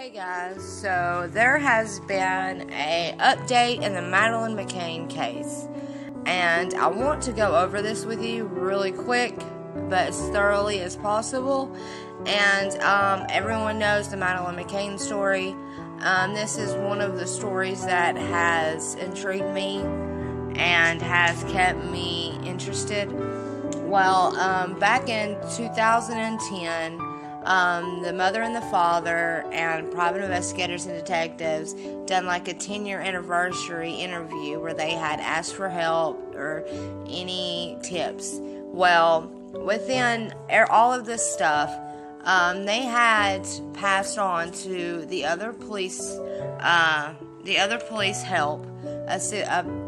Hey guys, so there has been an update in the Madeleine McCain case, and I want to go over this with you really quick, but as thoroughly as possible. And everyone knows the Madeleine McCain story. This is one of the stories that has intrigued me and has kept me interested. Well, back in 2010, the mother and the father and private investigators and detectives done like a 10-year anniversary interview where they had asked for help or any tips. Well, within all of this stuff, they had passed on to the other police help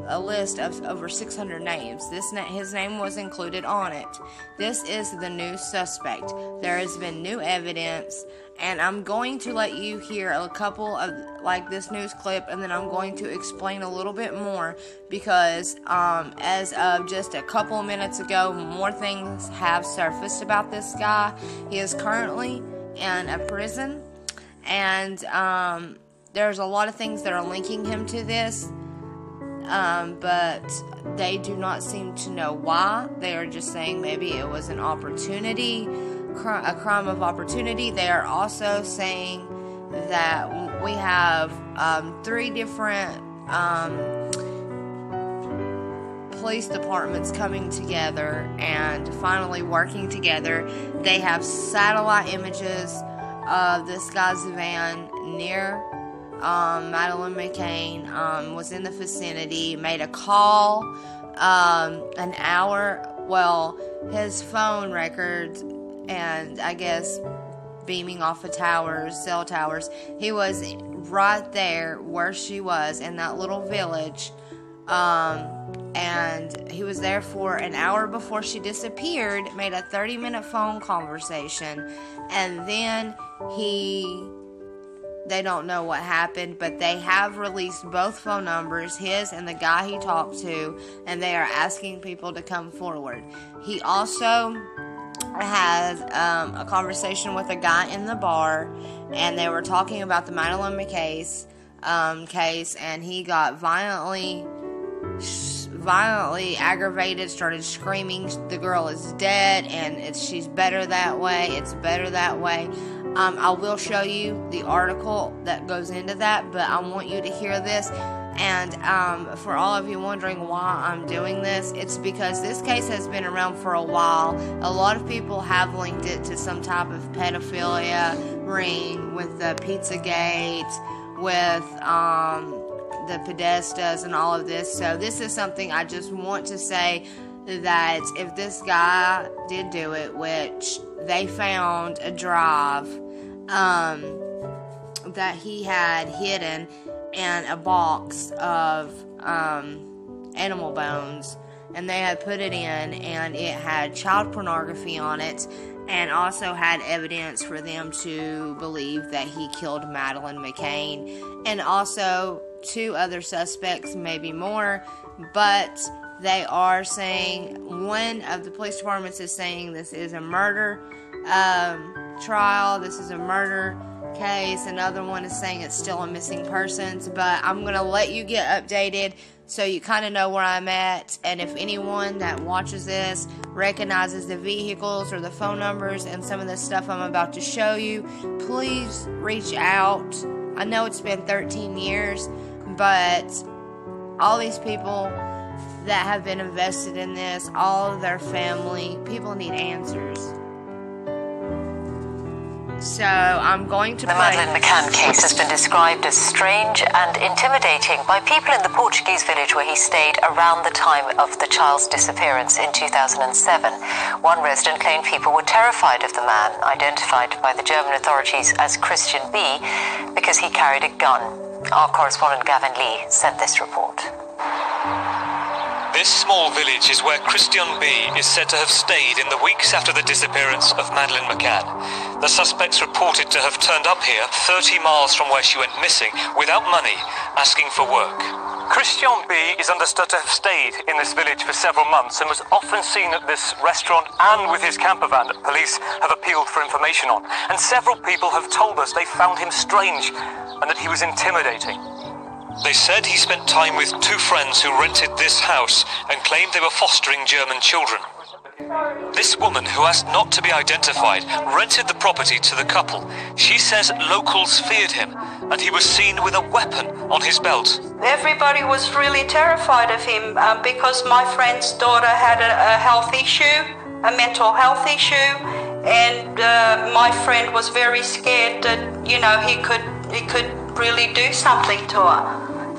a list of over 600 names. His name was included on it. This is the new suspect. There has been new evidence, and I'm going to let you hear a couple of this news clip, and then I'm going to explain a little bit more because as of just a couple of minutes ago, more things have surfaced about this guy. He is currently in a prison, and there's a lot of things that are linking him to this. But they do not seem to know why. They are just saying maybe it was an opportunity, a crime of opportunity. They are also saying that we have 3 different police departments coming together and finally working together. They have satellite images of this guy's van near Madeleine McCain was in the vicinity, made a call an hour, his phone records, and I guess beaming off of cell towers, he was right there where she was in that little village, and he was there for an hour before she disappeared, made a 30-minute phone conversation, and then they don't know what happened, but they have released both phone numbers, his and the guy he talked to, and they are asking people to come forward. He also has a conversation with a guy in the bar, and they were talking about the Madeleine McCain case, and he got violently aggravated, started screaming, "The girl is dead, and she's better that way, it's better that way." I will show you the article that goes into that, but I want you to hear this. And for all of you wondering why I'm doing this, it's because this case has been around for a while. A lot of people have linked it to some type of pedophilia ring with the Pizzagate, with the Podestas and all of this. So this is something I just want to say, that if this guy did do it, which they found a drive that he had hidden in a box of animal bones, and they had put it in, and it had child pornography on it, and also had evidence for them to believe that he killed Madeleine McCain, and also 2 other suspects, maybe more, but they are saying, one of the police departments is saying this is a murder trial, this is a murder case. Another one is saying it's still a missing persons, but I'm going to let you get updated so you kind of know where I'm at. And if anyone that watches this recognizes the vehicles or the phone numbers and some of the stuff I'm about to show you, please reach out. I know it's been 13 years, but all these people that have been invested in this, all of their family, people need answers. So I'm going to The Madeleine McCain case has been described as strange and intimidating by people in the Portuguese village where he stayed around the time of the child's disappearance in 2007. One resident claimed people were terrified of the man, identified by the German authorities as Christian B, because he carried a gun. Our correspondent Gavin Lee sent this report. This small village is where Christian B. is said to have stayed in the weeks after the disappearance of Madeleine McCain. The suspects reported to have turned up here 30 miles from where she went missing without money, asking for work. Christian B is understood to have stayed in this village for several months and was often seen at this restaurant and with his camper van that police have appealed for information on. And several people have told us they found him strange and that he was intimidating. They said he spent time with two friends who rented this house and claimed they were fostering German children. This woman, who asked not to be identified, rented the property to the couple. She says locals feared him and he was seen with a weapon on his belt. Everybody was really terrified of him because my friend's daughter had a health issue, a mental health issue, and my friend was very scared that, you know, he could really do something to her.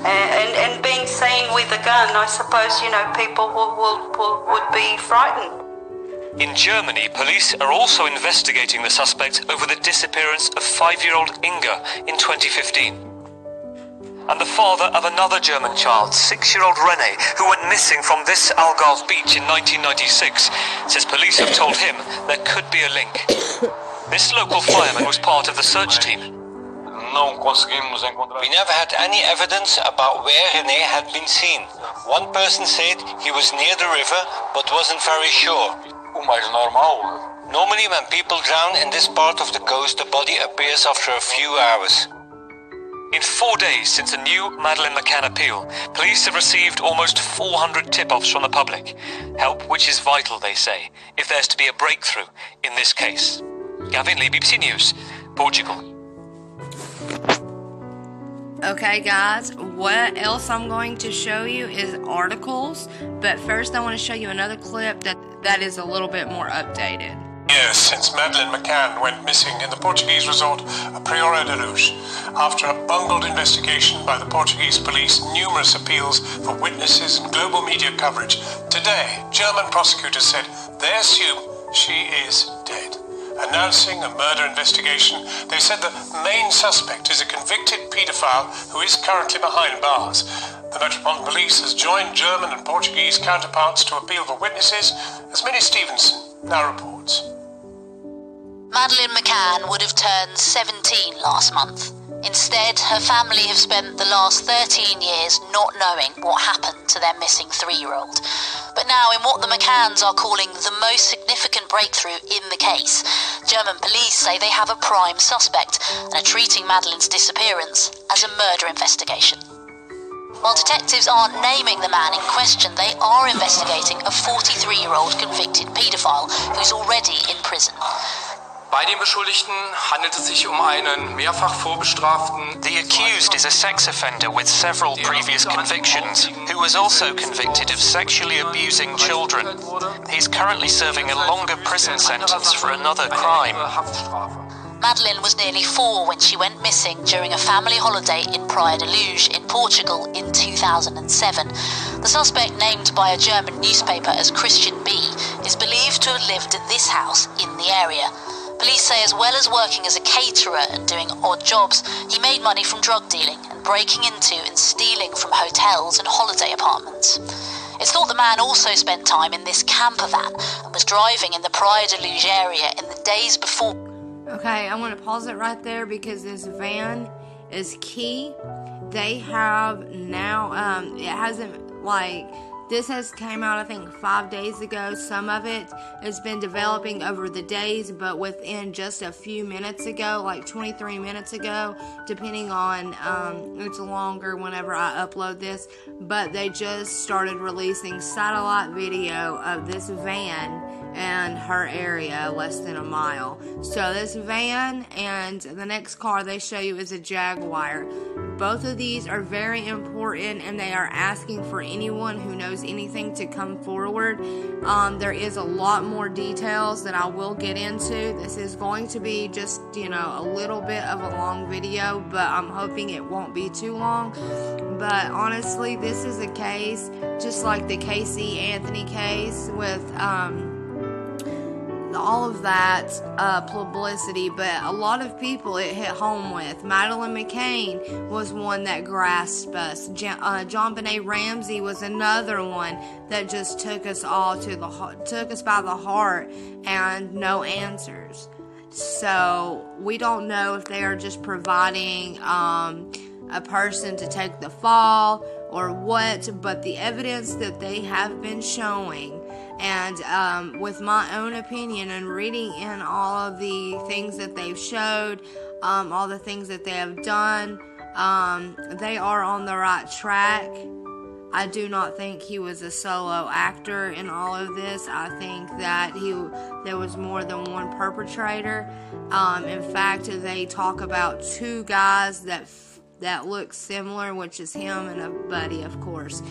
And being seen with a gun, I suppose, you know, people would be frightened. In Germany, police are also investigating the suspect over the disappearance of 5-year-old Inga in 2015. And the father of another German child, 6-year-old Rene, who went missing from this Algarve beach in 1996, says police have told him there could be a link. This local fireman was part of the search team. We never had any evidence about where René had been seen. One person said he was near the river, but wasn't very sure. Normally when people drown in this part of the coast, the body appears after a few hours. In 4 days since a new Madeleine McCain appeal, police have received almost 400 tip-offs from the public. Help which is vital, they say, if there's to be a breakthrough in this case. Gavin Lee, BBC News, Portugal. Okay guys, what else I'm going to show you is articles, but first I want to show you another clip that is a little bit more updated. Years since Madeleine McCain went missing in the Portuguese resort of Priora de Luz. After a bungled investigation by the Portuguese police, numerous appeals for witnesses and global media coverage, today German prosecutors said they assume she is dead. Announcing a murder investigation, they said the main suspect is a convicted paedophile who is currently behind bars. The Metropolitan Police has joined German and Portuguese counterparts to appeal for witnesses, as Minnie Stevenson now reports. Madeleine McCain would have turned 17 last month. Instead, her family have spent the last 13 years not knowing what happened to their missing 3-year-old. But now, in what the McCains are calling the most significant breakthrough in the case, German police say they have a prime suspect and are treating Madeleine's disappearance as a murder investigation. While detectives aren't naming the man in question, they are investigating a 43-year-old convicted paedophile who's already in prison. Bei dem Beschuldigten handelt es sich einen mehrfach vorbestraften. The accused is a sex offender with several previous convictions, who was also convicted of sexually abusing children. He's currently serving a longer prison sentence for another crime. Madeleine was nearly 4 when she went missing during a family holiday in Praia de Luz in Portugal in 2007. The suspect, named by a German newspaper as Christian B, is believed to have lived at this house in the area. Police say as well as working as a caterer and doing odd jobs, he made money from drug dealing and breaking into and stealing from hotels and holiday apartments. It's thought the man also spent time in this camper van and was driving in the Praia de Luz area in the days before. Okay, I'm going to pause it right there because this van is key. They have now, it hasn't, like, this has came out I think 5 days ago. Some of it has been developing over the days, but within just a few minutes ago, like 23 minutes ago, depending on, it's longer whenever I upload this, but they just started releasing satellite video of this van and her area less than a mile. So this van and the next car they show you is a Jaguar. Both of these are very important, and they are asking for anyone who knows anything to come forward. There is a lot more details that I will get into. This is going to be just, a little bit of a long video, but I'm hoping it won't be too long. But honestly, this is a case just like the Casey Anthony case with all of that publicity, but a lot of people it hit home with. Madeleine McCain was one that grasped us. John Benet Ramsey was another one that just took us all took us by the heart, and no answers. So we don't know if they are just providing a person to take the fall, or what, but the evidence that they have been showing, and with my own opinion and reading in all of the things that they've showed, all the things that they have done, they are on the right track. I do not think he was a solo actor in all of this. I think that there was more than one perpetrator. In fact, they talk about two guys that look similar, which is him and a buddy, of course,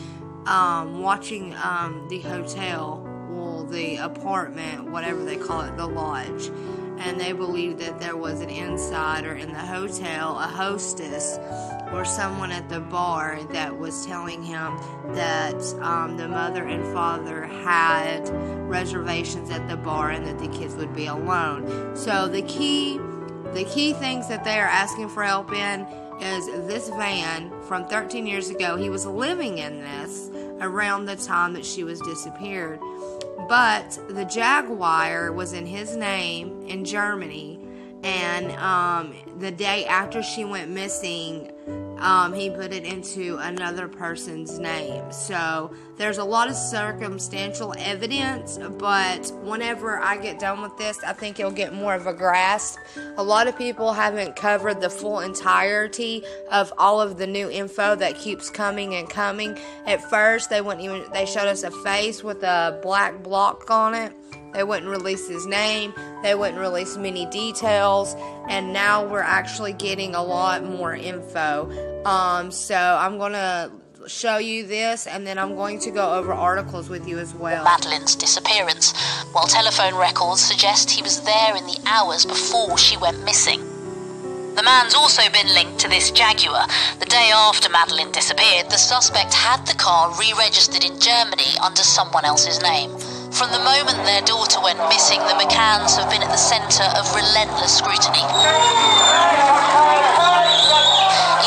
watching the hotel, well, the apartment, whatever they call it, the lodge. And they believe that there was an insider in the hotel, a hostess, or someone at the bar that was telling him that the mother and father had reservations at the bar and that the kids would be alone. So the key things that they are asking for help in is this van from 13 years ago. He was living in this around the time that she was disappeared. But the Jaguar was in his name in Germany, and the day after she went missing, he put it into another person's name. So there's a lot of circumstantial evidence, but whenever I get done with this, I think you'll get more of a grasp. A lot of people haven't covered the full entirety of all of the new info that keeps coming and coming. At first, they showed us a face with a black block on it. They wouldn't release his name. They wouldn't release many details. And now we're actually getting a lot more info. So I'm going to show you this, and then I'm going to go over articles with you as well. Madeleine's disappearance, while telephone records suggest he was there in the hours before she went missing. The man's also been linked to this Jaguar. The day after Madeleine disappeared, the suspect had the car re-registered in Germany under someone else's name. From the moment their daughter went missing, the McCanns have been at the centre of relentless scrutiny,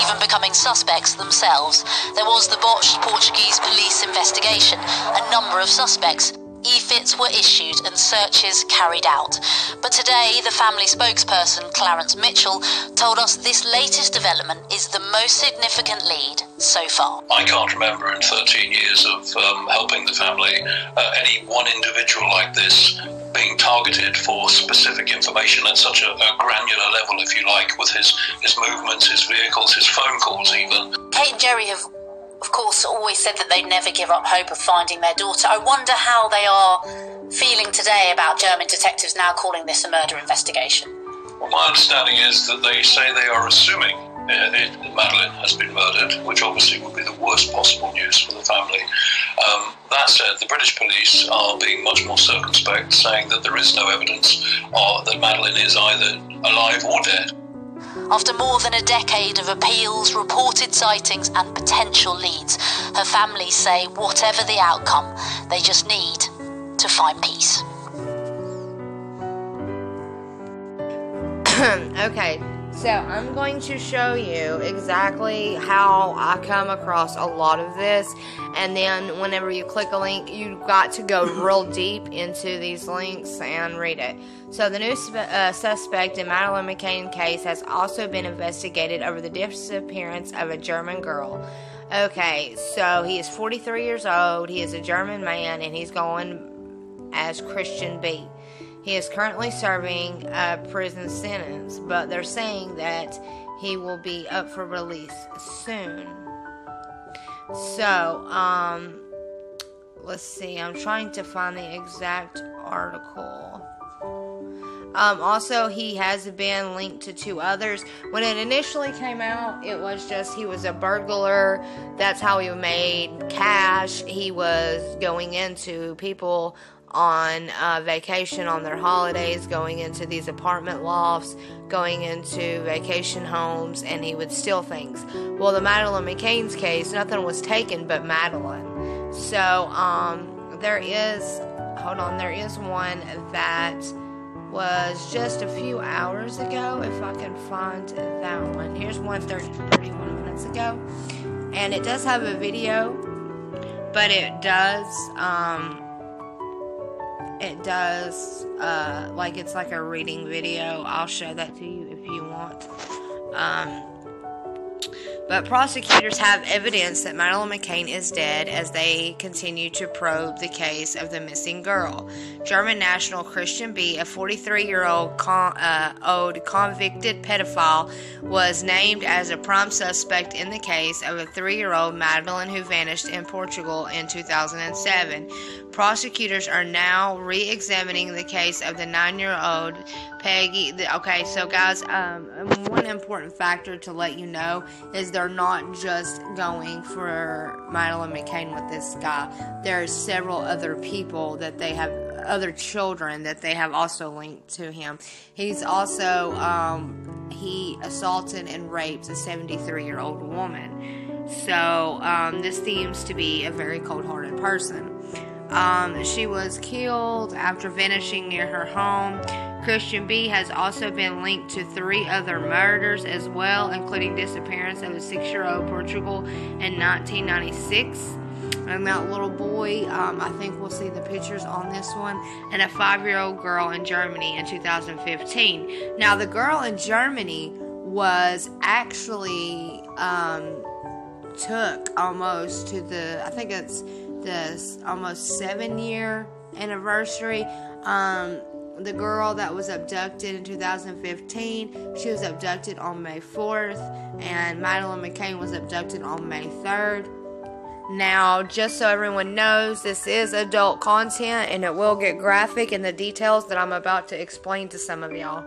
even becoming suspects themselves. There was the botched Portuguese police investigation. A number of suspects. E-fits were issued and searches carried out. But today, the family spokesperson, Clarence Mitchell, told us this latest development is the most significant lead so far. I can't remember in 13 years of helping the family any one individual like this being targeted for specific information at such a granular level, if you like, with his movements, his vehicles, his phone calls even. Kate and Jerry have, of course, always said that they'd never give up hope of finding their daughter. I wonder how they are feeling today about German detectives now calling this a murder investigation. Well, my understanding is that they say they are assuming Madeleine has been murdered, which obviously would be the worst possible news for the family. That said, the British police are being much more circumspect, saying that there is no evidence that Madeleine is either alive or dead. After more than a decade of appeals, reported sightings and potential leads, her family say whatever the outcome, they just need to find peace. Okay, so I'm going to show you exactly how I come across a lot of this, and then whenever you click a link, you've got to go real deep into these links and read it. So the new suspect in Madeleine McCain case has also been investigated over the disappearance of a German girl. Okay, so he is 43 years old, he is a German man, and he's going as Christian B. He is currently serving a prison sentence, but they're saying that he will be up for release soon. So, let's see, I'm trying to find the exact article. Also, he has been linked to two others. When it initially came out, it was just he was a burglar. That's how he made cash. He was going into people on vacation on their holidays, going into these apartment lofts, going into vacation homes, and he would steal things. Well, the Madeleine McCain's case, nothing was taken but Madeleine. So, there is one that was just a few hours ago, if I can find that one. Here's one 31 minutes ago, and it does have a video, but it does like it's like a reading video. I'll show that to you if you want. But prosecutors have evidence that Madeleine McCain is dead as they continue to probe the case of the missing girl. German national Christian B., a 43-year-old convicted pedophile, was named as a prime suspect in the case of a 3-year-old Madeleine who vanished in Portugal in 2007. Prosecutors are now re-examining the case of the 9-year-old Peggy. Okay, so guys, one important factor to let you know is they're not just going for Madeleine McCain with this guy. There are several other people that they have, other children that they have also linked to him. He's also, he assaulted and raped a 73-year-old woman. So, this seems to be a very cold-hearted person. She was killed after vanishing near her home. Christian B. has also been linked to 3 other murders as well, including disappearance of a 6-year-old Portugal in 1996. And that little boy, I think we'll see the pictures on this one, and a 5-year-old girl in Germany in 2015. Now, the girl in Germany was actually took almost to the, I think it's the almost 7-year anniversary. The girl that was abducted in 2015, she was abducted on May 4th, and Madeleine McCain was abducted on May 3rd. Now, just so everyone knows, this is adult content, and it will get graphic in the details that I'm about to explain to some of y'all.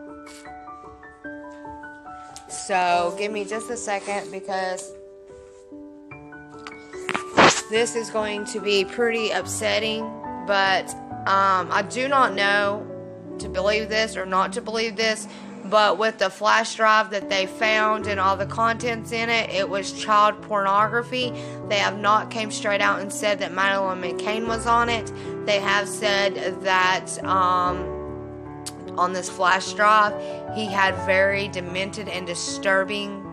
So, give me just a second, because this is going to be pretty upsetting, but I do not know to believe this or not to believe this, but with the flash drive that they found and all the contents in it, it was child pornography. They have not came straight out and said that Madeleine McCain was on it. They have said that on this flash drive, he had very demented and disturbing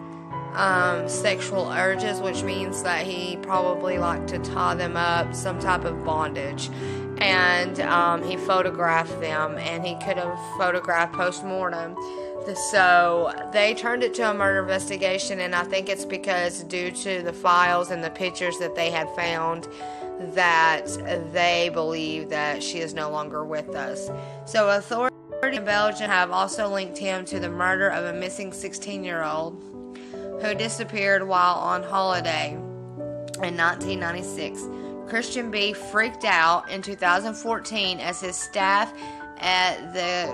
sexual urges, which means that he probably liked to tie them up, some type of bondage. And he photographed them, and he could have photographed post-mortem. So they turned it to a murder investigation, and I think it's because due to the files and the pictures that they had found that they believe that she is no longer with us. So authorities in Belgium have also linked him to the murder of a missing 16-year-old who disappeared while on holiday in 1996. Christian B. freaked out in 2014 as his staff at the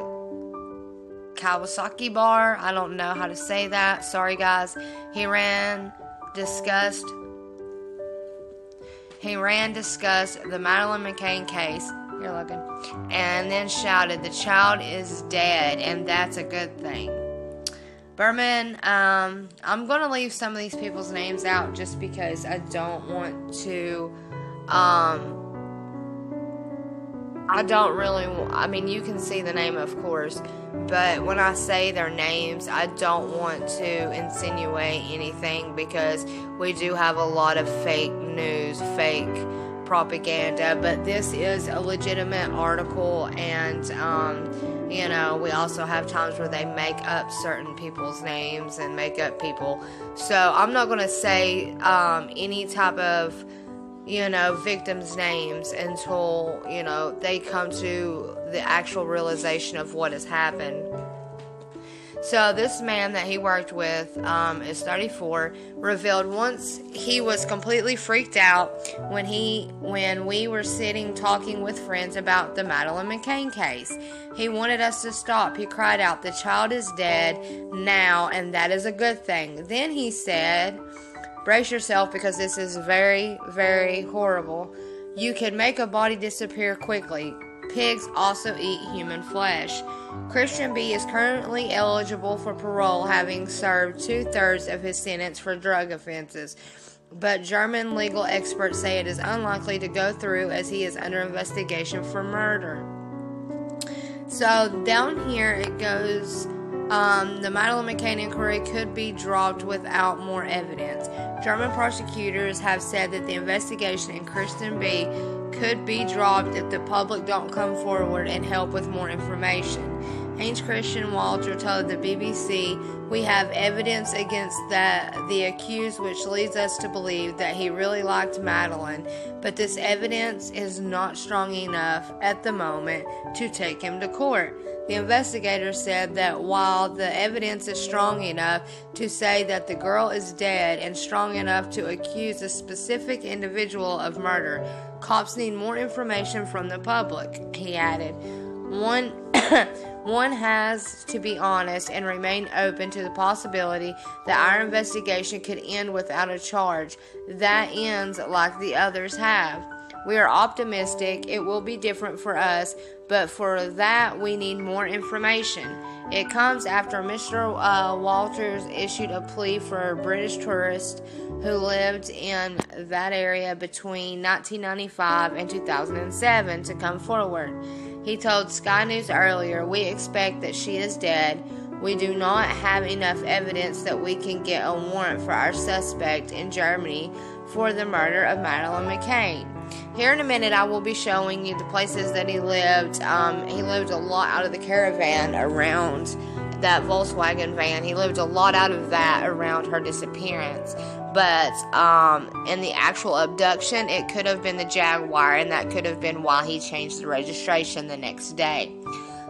Kawasaki bar, I don't know how to say that, sorry guys, he ran discussed the Madeleine McCain case, here looking, and then shouted, "The child is dead, and that's a good thing." Berman, I'm going to leave some of these people's names out just because I don't want to, I mean, you can see the name, of course, but when I say their names, I don't want to insinuate anything because we do have a lot of fake news, fake propaganda, but this is a legitimate article, and, you know, we also have times where they make up certain people's names and make up people, so I'm not going to say any type of, you know, victims' names until, you know, they come to the actual realization of what has happened. So this man that he worked with is 34, revealed once he was completely freaked out when we were sitting talking with friends about the Madeleine McCain case. He wanted us to stop. He cried out, "The child is dead now, and that is a good thing." Then he said, "Brace yourself because this is very, very horrible. You can make a body disappear quickly. Pigs also eat human flesh." Christian B. is currently eligible for parole, having served 2/3 of his sentence for drug offenses. But German legal experts say it is unlikely to go through as he is under investigation for murder. So down here it goes, the Madeleine McCain inquiry could be dropped without more evidence. German prosecutors have said that the investigation in Christian B. could be dropped if the public don't come forward and help with more information. Haynes Christian Walter told the BBC, "We have evidence against the accused which leads us to believe that he really liked Madeleine, but this evidence is not strong enough at the moment to take him to court." The investigator said that while the evidence is strong enough to say that the girl is dead and strong enough to accuse a specific individual of murder, cops need more information from the public, he added. One has to be honest and remain open to the possibility that our investigation could end without a charge that ends like the others have. We are optimistic it will be different for us, but for that we need more information. It comes after Mr. Walters issued a plea for a British tourist who lived in that area between 1995 and 2007 to come forward. He told Sky News earlier, "We expect that she is dead. We do not have enough evidence that we can get a warrant for our suspect in Germany for the murder of Madeleine McCain." Here in a minute, I will be showing you the places that he lived. He lived a lot out of the caravan around that Volkswagen van. He lived a lot out of that around her disappearance. But in the actual abduction, it could have been the Jaguar, and that could have been why he changed the registration the next day.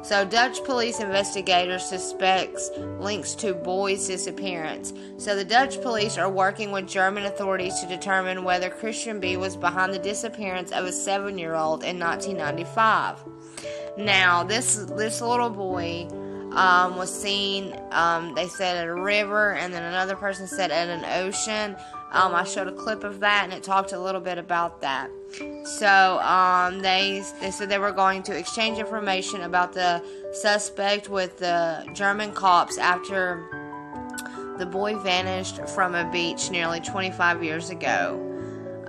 So Dutch police investigators suspects links to boy's disappearance. So the Dutch police are working with German authorities to determine whether Christian B was behind the disappearance of a 7-year-old in 1995. Now, this little boy was seen, they said, at a river, and then another person said at an ocean. I showed a clip of that, and it talked a little bit about that. So they said they were going to exchange information about the suspect with the German cops after the boy vanished from a beach nearly 25 years ago.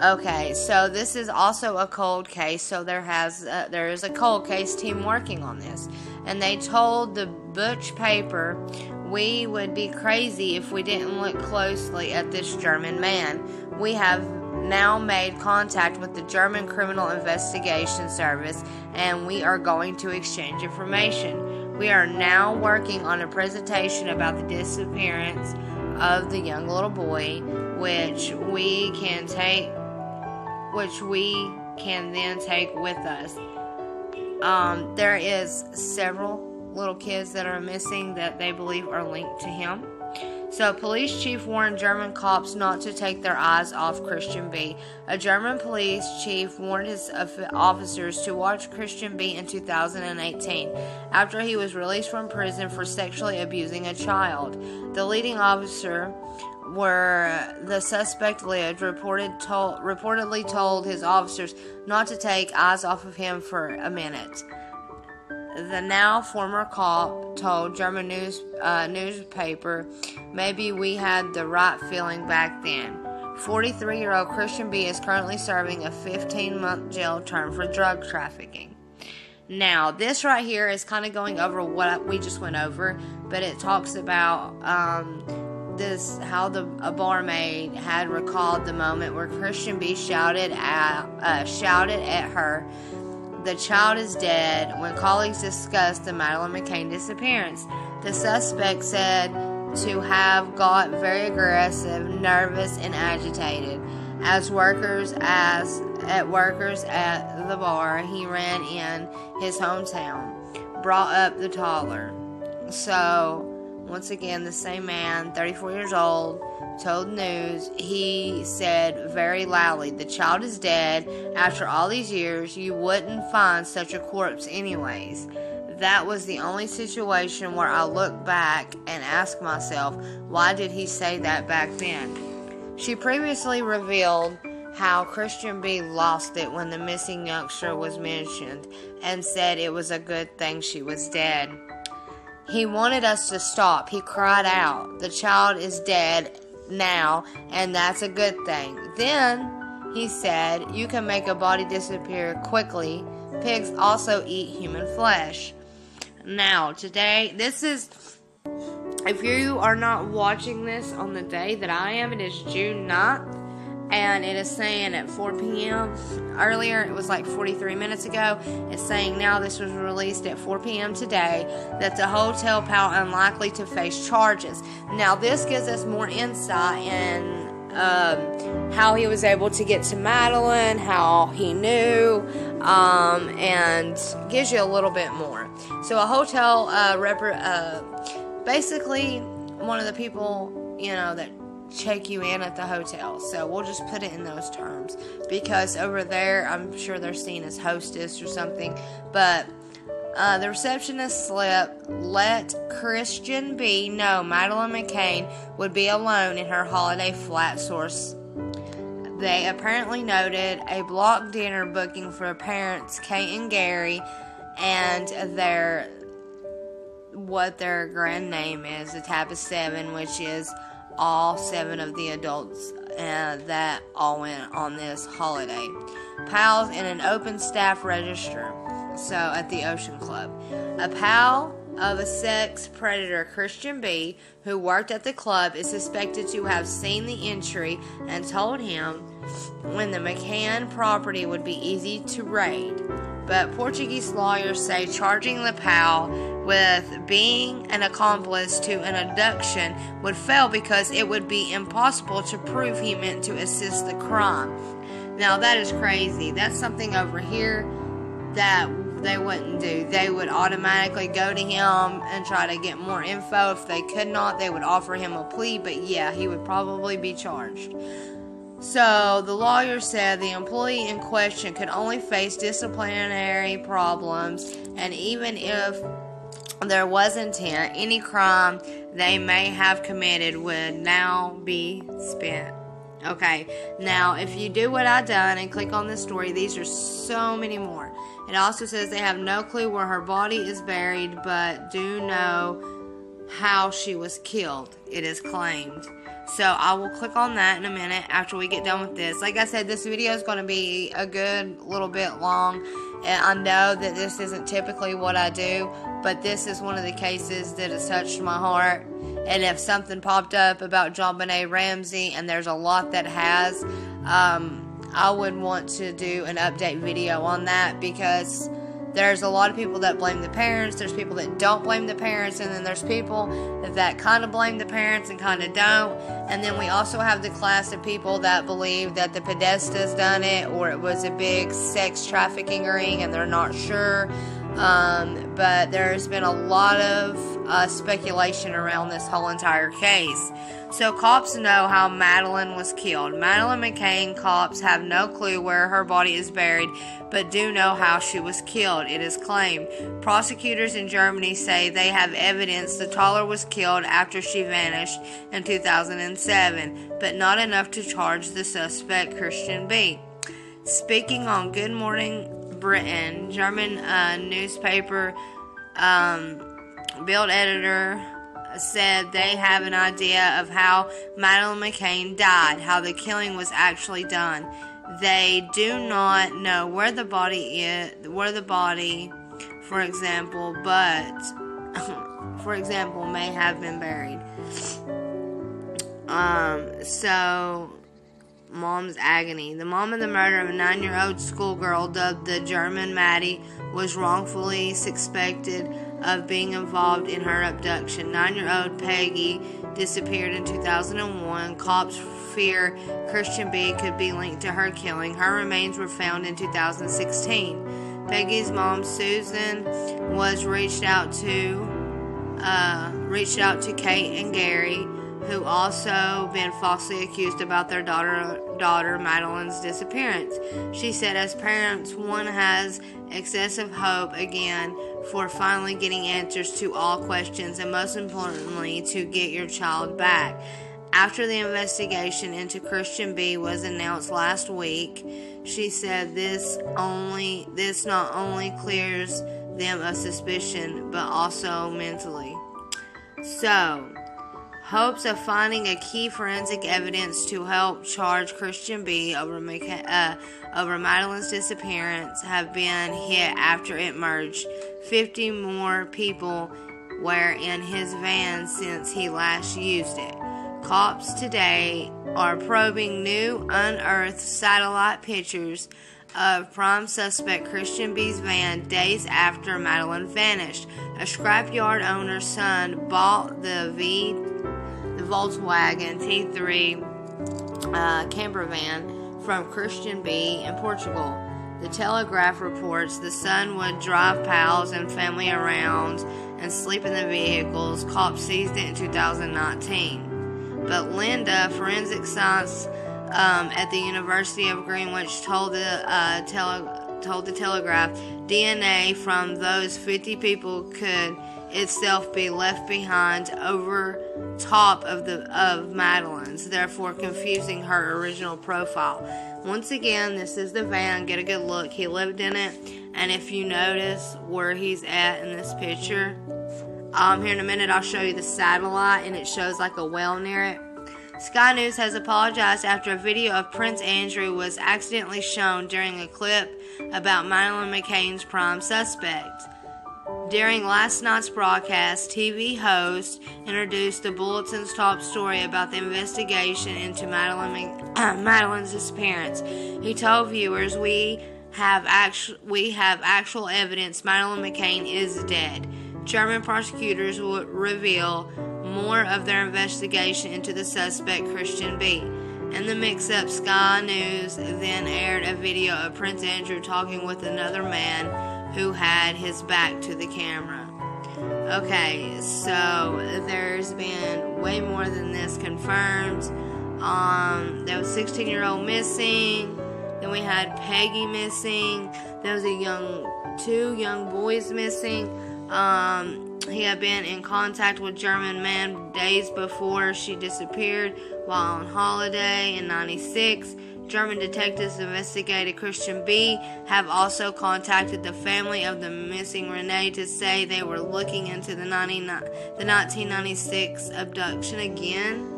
Okay, so this is also a cold case, so there is a cold case team working on this. And they told the Butch paper, "We would be crazy if we didn't look closely at this German man. We have now made contact with the German Criminal Investigation Service, and we are going to exchange information. We are now working on a presentation about the disappearance of the young little boy, which we can then take with us." There is several little kids that are missing that they believe are linked to him. So, police chief warned German cops not to take their eyes off Christian B. A German police chief warned his officers to watch Christian B in 2018 after he was released from prison for sexually abusing a child. The leading officer, where the suspect lived, reportedly told his officers not to take eyes off of him for a minute. The now former cop told German newspaper, "Maybe we had the right feeling back then." 43-year-old Christian B is currently serving a 15-month jail term for drug trafficking. Now, this right here is kind of going over what we just went over, but it talks about how a barmaid had recalled the moment where Christian B shouted at her, "The child is dead," when colleagues discussed the Madeleine McCain disappearance. The suspect said to have got very aggressive, nervous, and agitated. As workers at the bar, he ran in his hometown, brought up the toddler. So, once again, the same man, 34 years old, told news. He said very loudly, "The child is dead. After all these years, you wouldn't find such a corpse anyways." That was the only situation where I look back and ask myself, why did he say that back then? She previously revealed how Christian B lost it when the missing youngster was mentioned and said it was a good thing she was dead. "He wanted us to stop. He cried out, 'The child is dead now, and that's a good thing.' Then he said, 'You can make a body disappear quickly. Pigs also eat human flesh.'" Now, today, if you are not watching this on the day that I am, it is June 9th. And it is saying at 4 p.m. Earlier, it was like 43 minutes ago. It's saying now this was released at 4 p.m. today that the hotel pal unlikely to face charges. Now, this gives us more insight in how he was able to get to Madeleine, how he knew, and gives you a little bit more. So a hotel basically one of the people, that check you in at the hotel. So we'll just put it in those terms, because over there I'm sure they're seen as hostess or something. But the receptionist slip let Christian B know Madeleine McCain would be alone in her holiday flat. Source. They apparently noted a block dinner booking for parents Kate and Gary and what their grand name is, the Tab of 7, which is all 7 of the adults that all went on this holiday. Pals in an open staff register. So at the Ocean Club. A pal of a sex predator, Christian B, who worked at the club, is suspected to have seen the entry and told him when the McCain property would be easy to raid. But Portuguese lawyers say charging the pal with being an accomplice to an abduction would fail because it would be impossible to prove he meant to assist the crime. Now that is crazy. That's something over here that they wouldn't do. They would automatically go to him and try to get more info. If they could not, they would offer him a plea, but yeah, he would probably be charged. So the lawyer said the employee in question could only face disciplinary problems, and even if there was intent, any crime they may have committed would now be spent. Okay, now if you do what I done and click on this story, these are so many more. It also says they have no clue where her body is buried, but do know how she was killed, it is claimed. So I will click on that in a minute after we get done with this. Like I said, this video is going to be a good little bit long. And I know that this isn't typically what I do, but this is one of the cases that has touched my heart. And if something popped up about JonBenet Ramsey, and there's a lot that has, I would want to do an update video on that, because there's a lot of people that blame the parents, there's people that don't blame the parents, and then there's people that kind of blame the parents and kind of don't. And then we also have the class of people that believe that the Podesta's done it, or it was a big sex trafficking ring and they're not sure. But there's been a lot of speculation around this whole entire case. So cops know how Madeleine was killed. Madeleine McCain cops have no clue where her body is buried, but do know how she was killed, it is claimed. Prosecutors in Germany say they have evidence the toddler was killed after she vanished in 2007, but not enough to charge the suspect, Christian B. Speaking on Good Morning Britain, German newspaper Bild editor said they have an idea of how Madeleine McCain died, how the killing was actually done. They do not know where the body, for example, may have been buried. So mom's agony. The mom of the murder of a 9-year-old schoolgirl, dubbed the German Maddie, was wrongfully suspected of being involved in her abduction. 9-year-old Peggy disappeared in 2001. Cops fear Christian B could be linked to her killing. Her remains were found in 2016. Peggy's mom, Susan, was reached out to Kate and Gary, who also been falsely accused about their daughter Madeleine's disappearance. She said, as parents, one has excessive hope again for finally getting answers to all questions, and most importantly, to get your child back. After the investigation into Christian B was announced last week, she said this not only clears them of suspicion, but also mentally. So, hopes of finding a key forensic evidence to help charge Christian B over Madeleine's disappearance have been hit after it emerged 50 more people were in his van since he last used it. Cops today are probing new unearthed satellite pictures of prime suspect Christian B's van days after Madeleine vanished. A scrapyard owner's son bought the Volkswagen T3 camper van from Christian B in Portugal. The Telegraph reports the son would drive pals and family around and sleep in the vehicles. Cops seized it in 2019. But Linda, forensic science at the University of Greenwich, told the Telegraph DNA from those 50 people could itself be left behind over top of Madeleine's, therefore confusing her original profile. Once again, this is the van. Get a good look. He lived in it, and if you notice where he's at in this picture, here in a minute I'll show you the satellite, and it shows like a well near it. Sky News has apologized after a video of Prince Andrew was accidentally shown during a clip about Madeleine McCain's prime suspect. During last night's broadcast, TV host introduced the Bulletin's top story about the investigation into Madeleine's disappearance. He told viewers, we have actual evidence Madeleine McCain is dead. German prosecutors will reveal more of their investigation into the suspect, Christian B. In the mix-up, Sky News then aired a video of Prince Andrew talking with another man who had his back to the camera. Okay, so there's been way more than this confirmed. There was 16-year-old missing. Then we had Peggy missing. There was two young boys missing. He had been in contact with German man days before she disappeared while on holiday in '96. German detectives investigated Christian B. have also contacted the family of the missing Renee to say they were looking into the 1996 abduction again.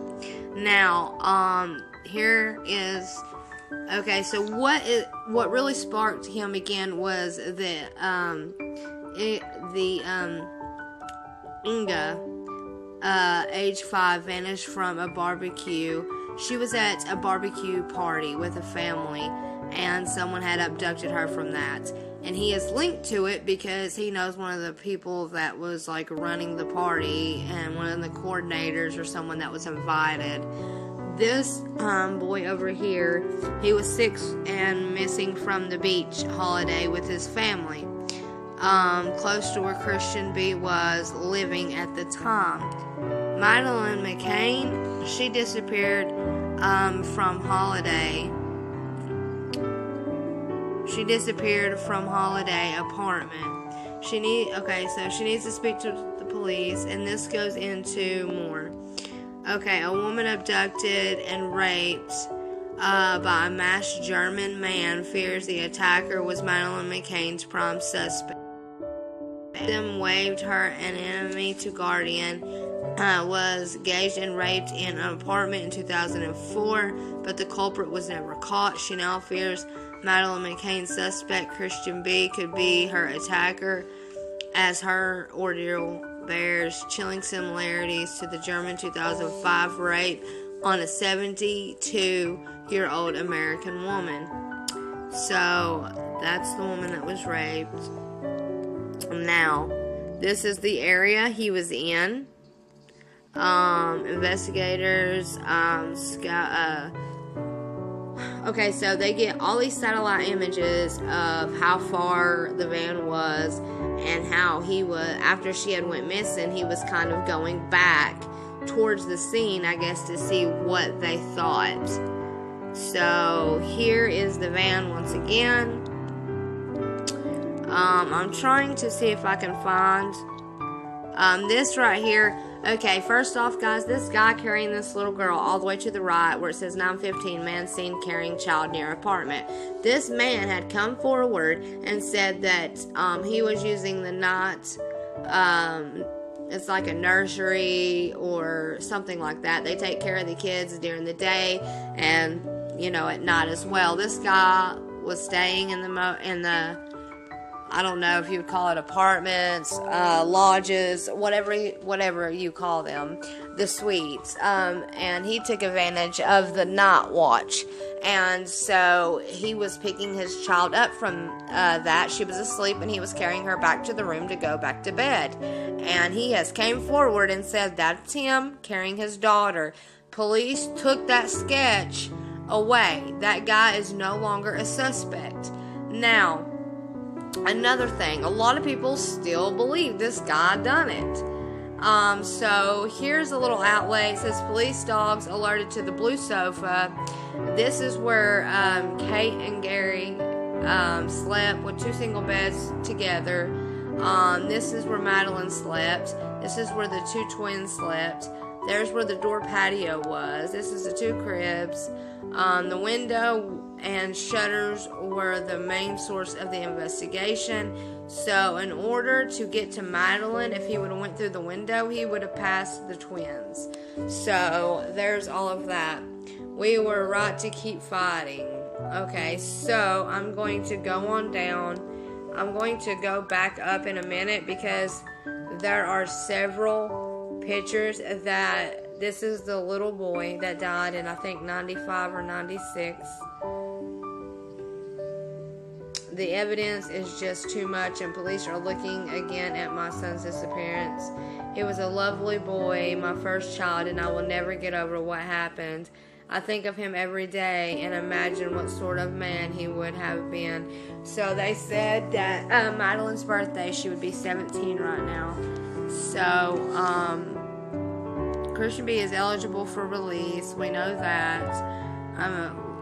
Now, here is... Okay, so what really sparked him again was that Inga, age 5, vanished from a barbecue. She was at a barbecue party with a family, and someone had abducted her from that. And he is linked to it because he knows one of the people that was like running the party and one of the coordinators or someone that was invited. This boy over here, he was 6 and missing from the beach holiday with his family, close to where Christian B was living at the time. Madeleine McCain, she disappeared from holiday. She disappeared from holiday apartment. She needs to speak to the police, and this goes into more. Okay, a woman abducted and raped by a masked German man fears the attacker was Madeleine McCain's prime suspect. Victim waived her anonymity to guardian, was gauged and raped in an apartment in 2004, but the culprit was never caught. She now fears Madeleine McCain's suspect, Christian B., could be her attacker, as her ordeal bears chilling similarities to the German 2005 rape on a 72-year-old American woman. So, that's the woman that was raped. Now, this is the area he was in. Investigators, okay, so they get all these satellite images of how far the van was and how he was, after she had went missing, he was kind of going back towards the scene, I guess, to see what they thought. So, here is the van once again. I'm trying to see if I can find this right here. Okay, first off, guys, this guy carrying this little girl all the way to the right where it says 915, man seen carrying child near apartment. This man had come forward and said that he was using the night, it's like a nursery or something like that. They take care of the kids during the day and, you know, at night as well. This guy was staying in the I don't know if you would call it apartments, lodges, whatever you call them, the suites. And he took advantage of the night watch. And so he was picking his child up from that. She was asleep, and he was carrying her back to the room to go back to bed. And he has came forward and said that's him carrying his daughter. Police took that sketch away. That guy is no longer a suspect. Now, another thing, a lot of people still believe this guy done it. So here's a little outlay. It says police dogs alerted to the blue sofa. This is where Kate and Gary slept with 2 single beds together. This is where Madeleine slept. This is where the 2 twins slept. There's where the door patio was. This is the 2 cribs. The window and shutters were the main source of the investigation. So in order to get to Madeleine, if he would have went through the window, he would have passed the twins. So there's all of that. We were right to keep fighting. Okay, so I'm going to go on down. I'm going to go back up in a minute because there are several pictures that this is the little boy that died in, I think, 95 or 96. The evidence is just too much, and police are looking again at my son's disappearance. He was a lovely boy, my first child, and I will never get over what happened. I think of him every day and imagine what sort of man he would have been. So they said that Madeleine's birthday, she would be 17 right now. So, Christian B is eligible for release. We know that.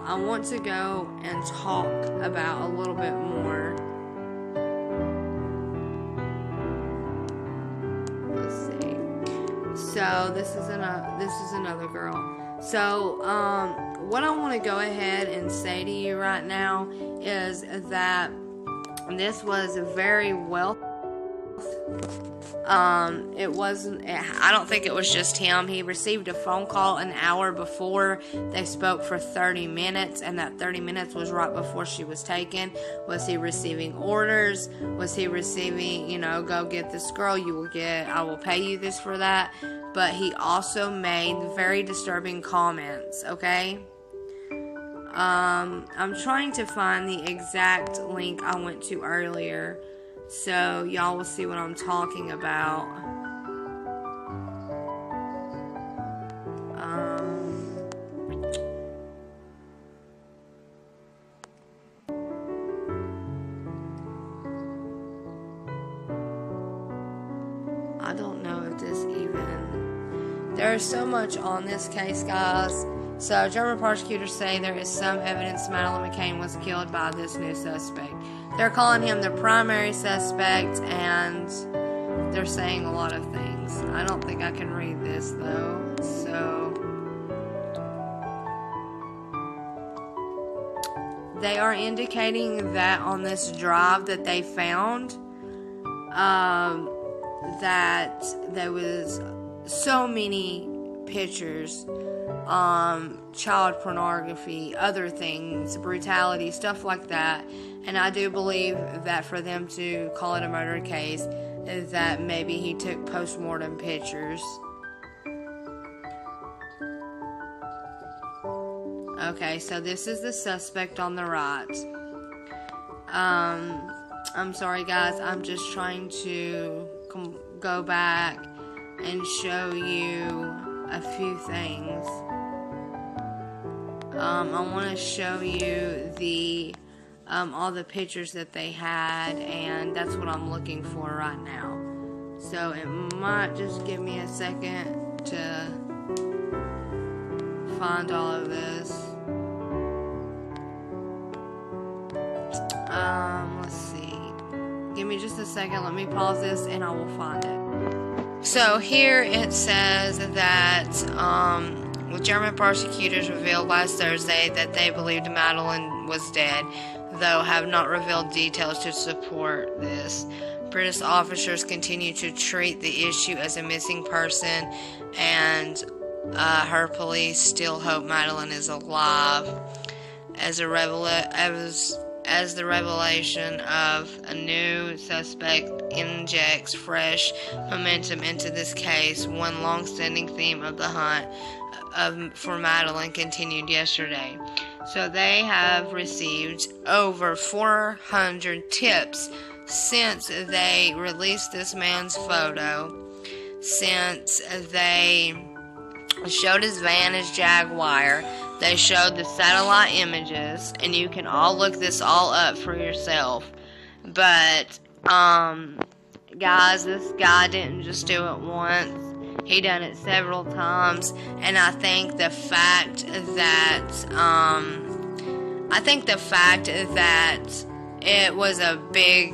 I want to go and talk about a little bit more. Let's see. So this is another girl. So what I want to go ahead and say to you right now is that this was very well. It wasn't, I don't think it was just him. He received a phone call an hour before. They spoke for 30 minutes, and that 30 minutes was right before she was taken. Was he receiving orders? Was he receiving, go get this girl, I will pay you this for that? But he also made very disturbing comments, okay? I'm trying to find the exact link I went to earlier, so y'all will see what I'm talking about. I don't know if this even... There's so much on this case, guys. So, German prosecutors say there is some evidence Madeleine McCain was killed by this new suspect. They're calling him the primary suspect, and they're saying a lot of things. I don't think I can read this, though. So, they are indicating that on this drive that they found, that there was so many pictures, child pornography, other things, brutality, stuff like that. And I do believe that for them to call it a murder case, is that maybe he took post-mortem pictures. Okay, so this is the suspect on the right. I'm sorry, guys. I'm just trying to go back and show you a few things. I want to show you the all the pictures that they had, and that's what I'm looking for right now. So it might just give me a second to find all of this. Let's see. Give me just a second. Let me pause this, and I will find it. So here it says that German prosecutors revealed last Thursday that they believed Madeleine was dead, though have not revealed details to support this. British officers continue to treat the issue as a missing person, and her police still hope Madeleine is alive. As as the revelation of a new suspect injects fresh momentum into this case. One long-standing theme of the hunt for Madeleine continued yesterday. So they have received over 400 tips since they released this man's photo, since they showed his van as Jaguar. They showed the satellite images, and you can all look this all up for yourself. But, guys, this guy didn't just do it once. He done it several times, and I think the fact that, it was a big,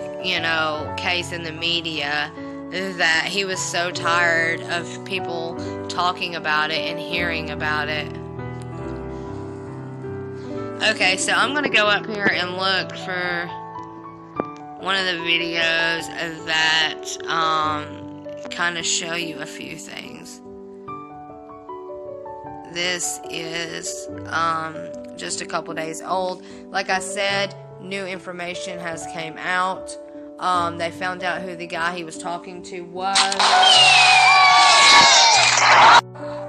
case in the media, that he was so tired of people talking about it and hearing about it. Okay, so I'm going to go up here and look for one of the videos that kind of show you a few things. This is just a couple days old. Like I said, new information has came out. They found out who the guy he was talking to was.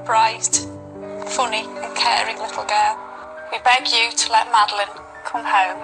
Bright, funny and caring little girl. We beg you to let Madeleine come home.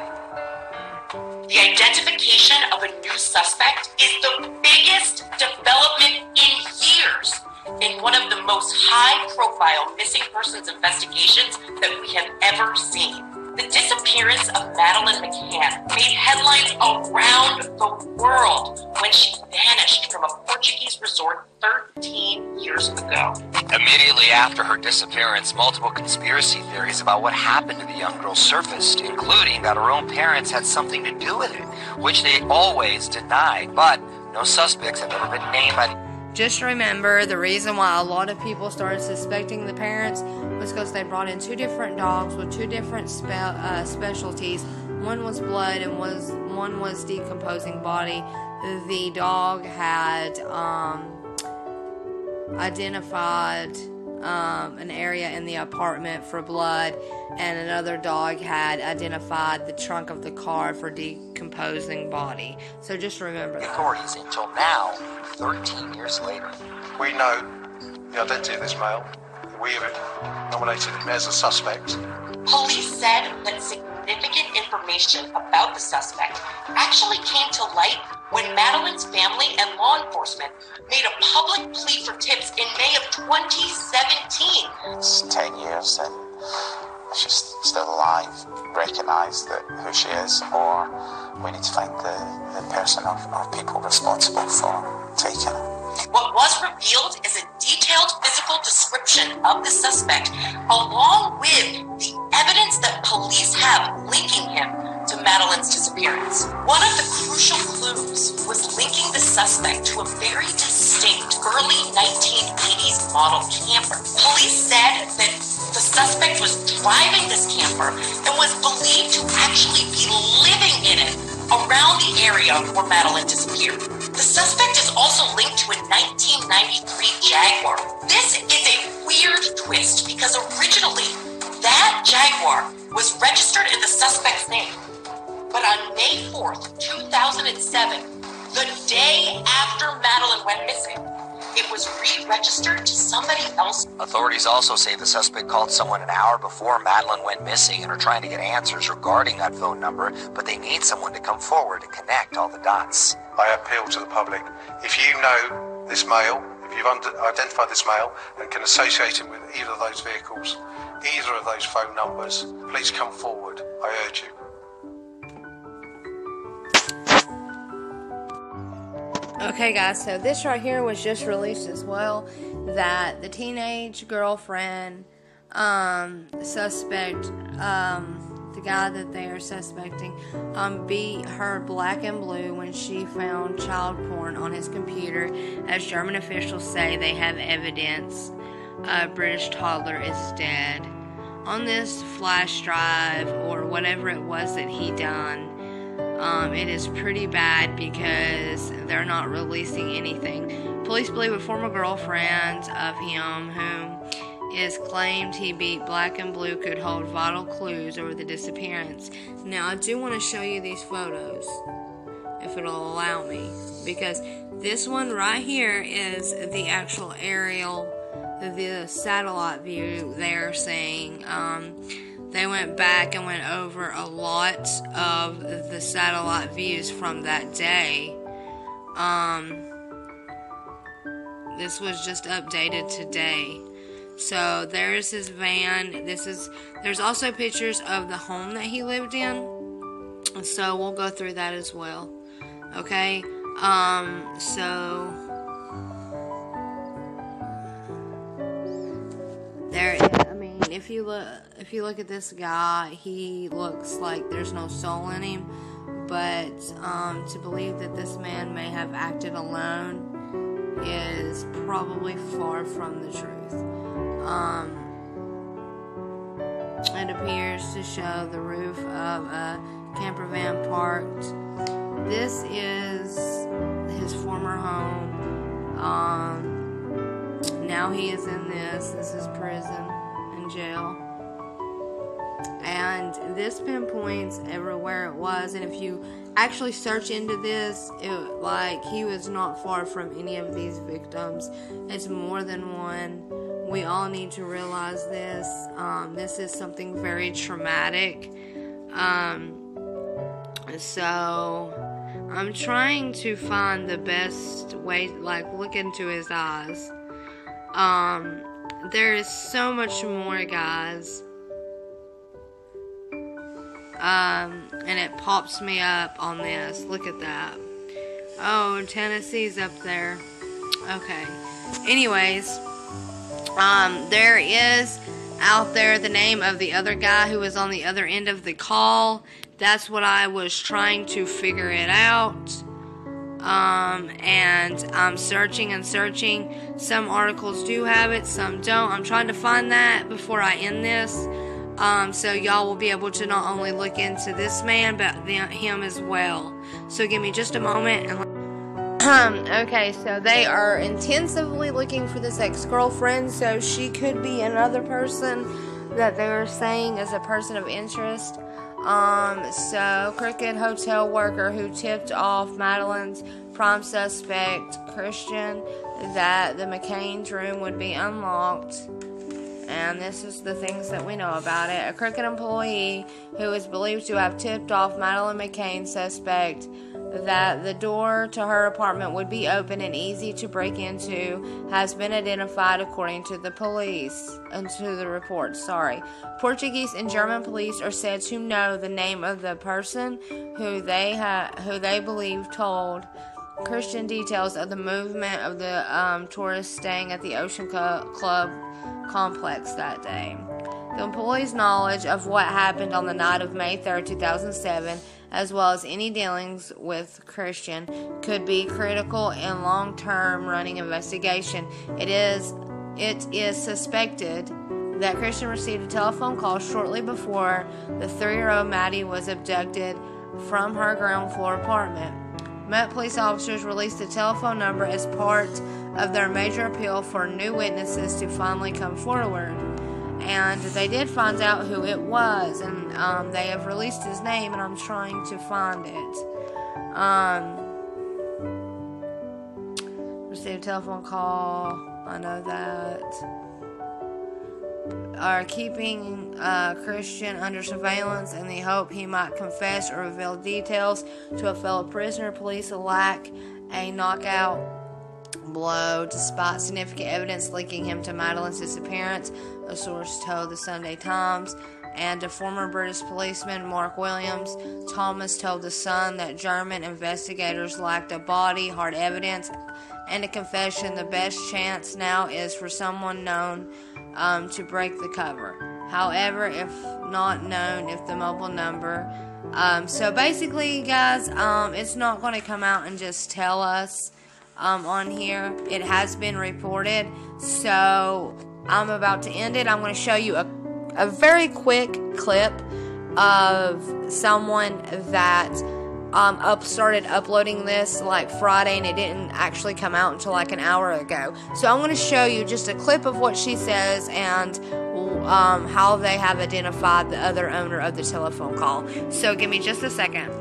The identification of a new suspect is the biggest development in years in one of the most high-profile missing persons investigations that we have ever seen. The disappearance of Madeleine McCain made headlines around the world when she vanished from a Portuguese resort 13 years ago. Immediately after her disappearance, multiple conspiracy theories about what happened to the young girl surfaced, including that her own parents had something to do with it, which they always denied, but no suspects have ever been named by the... Just remember, the reason why a lot of people started suspecting the parents was because they brought in two different dogs with two different specialties. One was blood and one was decomposing body. The dog had identified an area in the apartment for blood, and another dog had identified the trunk of the car for decomposing body. So just remember that. Authorities until now, 13 years later. We know the identity of this male. We have nominated him as a suspect. Police said that significant information about the suspect actually came to light when Madeleine's family and law enforcement made a public plea for tips in May of 2017. It's 10 years and she's still alive. Recognise that who she is, or we need to find the person or people responsible for taking her. What was revealed is a detailed physical description of the suspect, along with the evidence that police have linking him to Madeleine's disappearance. One of the crucial clues was linking the suspect to a very distinct early 1980s model camper. Police said that the suspect was driving this camper and was believed to actually be living in it around the area where Madeleine disappeared. The suspect is also linked to a 1993 Jaguar. This is a weird twist because originally that Jaguar was registered in the suspect's name. But on May 4th, 2007, the day after Madeleine went missing, it was re-registered to somebody else. Authorities also say the suspect called someone an hour before Madeleine went missing and are trying to get answers regarding that phone number, but they need someone to come forward and connect all the dots. I appeal to the public. If you know this male, if you've identified this male and can associate him with either of those vehicles, either of those phone numbers, please come forward. I urge you. Okay guys, so this right here was just released as well, that the teenage girlfriend suspect, the guy that they are suspecting, beat her black and blue when she found child porn on his computer. As German officials say, they have evidence a British toddler is dead. On this flash drive or whatever it was that he done, it is pretty bad because they're not releasing anything. Police believe a former girlfriend of him, whom It is claimed he beat Black and Blue could hold vital clues over the disappearance. Now, I do want to show you these photos, if it'll allow me, because this one right here is the actual aerial, the satellite view. They're saying they went back and went over a lot of the satellite views from that day. This was just updated today. So there's his van. There's also pictures of the home that he lived in. So we'll go through that as well. Okay. So there. I mean, if you look at this guy, he looks like there's no soul in him. But to believe that this man may have acted alone is probably far from the truth. It appears to show the roof of a camper van parked. This is his former home. Now he is in this. This is prison and jail. And this pinpoints everywhere it was. And if you actually search into this, he was not far from any of these victims. It's more than one. We all need to realize this. This is something very traumatic. So I'm trying to find the best way, look into his eyes. There is so much more, guys. And it pops me up on this. Look at that. Oh, Tennessee's up there. Okay. Anyways, there is out there the name of the other guy who was on the other end of the call. That's what I was trying to figure it out. And I'm searching and searching. Some articles do have it, some don't. I'm trying to find that before I end this. So y'all will be able to not only look into this man, but him as well. So give me just a moment. Okay, so they are intensively looking for this ex-girlfriend, so she could be another person that they're saying is a person of interest. So crooked hotel worker who tipped off Madeleine's prime suspect, Christian, that the McCain's room would be unlocked. And this is the things that we know about it. A crooked employee who is believed to have tipped off Madeleine McCain's suspect that the door to her apartment would be open and easy to break into has been identified according to the police and to the report. Portuguese and German police are said to know the name of the person who they believe told Christian details of the movement of the tourists staying at the Ocean Club complex that day. The employee's knowledge of what happened on the night of May 3rd, 2007, as well as any dealings with Christian, could be critical in long-term running investigation. It is suspected that Christian received a telephone call shortly before the 3-year-old Maddie was abducted from her ground floor apartment. Met police officers released the telephone number as part of their major appeal for new witnesses to finally come forward. And they did find out who it was, and they have released his name, and I'm trying to find it. Received a telephone call, I know that. Are keeping Christian under surveillance in the hope he might confess or reveal details to a fellow prisoner. Police lack a knockout blow despite significant evidence linking him to Madeleine's disappearance, a source told the Sunday Times. And a former British policeman, Mark Williams, Thomas told The Sun that German investigators lacked a body, hard evidence, and a confession. The best chance now is for someone known to break the cover. However, if not known, if the mobile number. So basically, guys, it's not going to come out and just tell us on here. It has been reported. So I'm about to end it. I'm going to show you a very quick clip of someone that started uploading this like Friday, and it didn't actually come out until like an hour ago. So I'm going to show you just a clip of what she says and how they have identified the other owner of the telephone call. So give me just a second.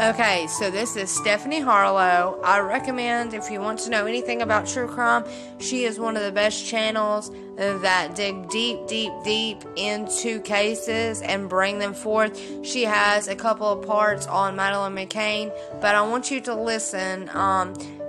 Okay, so this is Stephanie Harlow. I recommend, if you want to know anything about true crime, she is one of the best channels that dig deep into cases and bring them forth. She has a couple of parts on Madeleine McCain, but I want you to listen.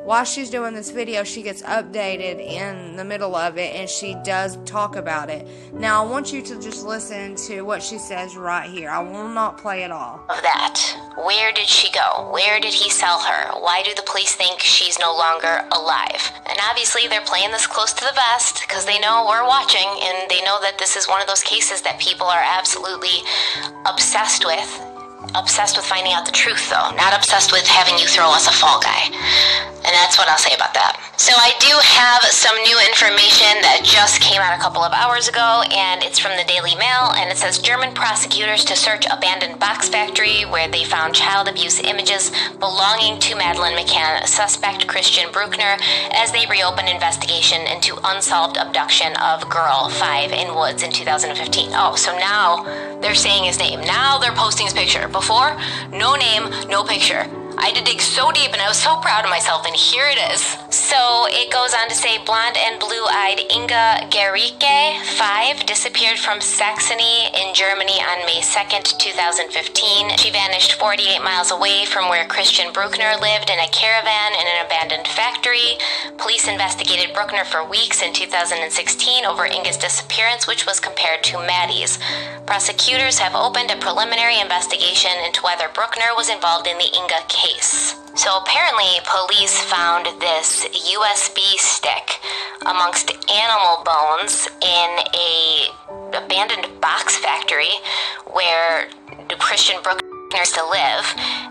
While she's doing this video, she gets updated in the middle of it, and she does talk about it. Now, I want you to just listen to what she says right here. I will not play it all. Of that, where did she go? Where did he sell her? Why do the police think she's no longer alive? And obviously, they're playing this close to the vest because they know we're watching, and they know that this is one of those cases that people are absolutely obsessed with. Obsessed with finding out the truth, though. Not obsessed with having you throw us a fall guy. And that's what I'll say about that. So I do have some new information that just came out a couple of hours ago, and it's from the Daily Mail, and it says German prosecutors to search abandoned box factory where they found child abuse images belonging to Madeleine McCann, suspect Christian Bruckner, as they reopen investigation into unsolved abduction of girl 5 in woods in 2015. Oh, so now they're saying his name. Now they're posting his picture. Before, no name, no picture. I had to dig so deep, and I was so proud of myself, and here it is. So it goes on to say, blonde and blue-eyed Inga Gericke, 5, disappeared from Saxony in Germany on May 2nd, 2015. She vanished 48 miles away from where Christian Bruckner lived in a caravan in an abandoned factory. Police investigated Bruckner for weeks in 2016 over Inga's disappearance, which was compared to Maddie's. Prosecutors have opened a preliminary investigation into whether Bruckner was involved in the Inga case. So apparently police found this USB stick amongst animal bones in a abandoned box factory where Christian Bruckner used to live,